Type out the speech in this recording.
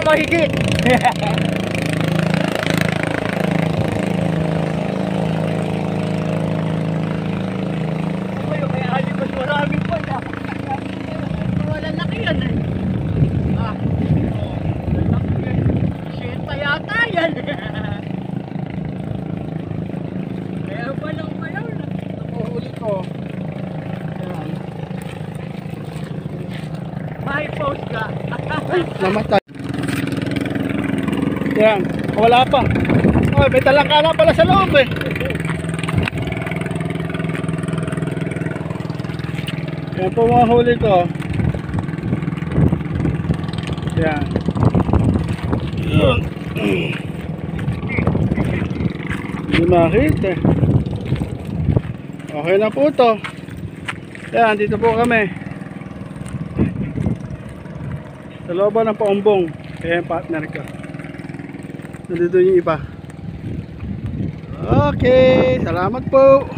mahigit. Kaya hindi mas marami pa na. Wala laki yan eh. Laki yan. Siyenta yata yan. Kaya walang malaw na. Nakuhuli ko. Ayan. May post ka. Ay, namatay. Yan, wala pa. Oh, may talangkala pala sa loob eh. Yan po mga huli ko. Yan. Hindi makita. Okay na po to. Yan, dito po kami. Sa looban ng paumbong. Kaya yung partner ko. Nandito yung iba. Okay, salamat po.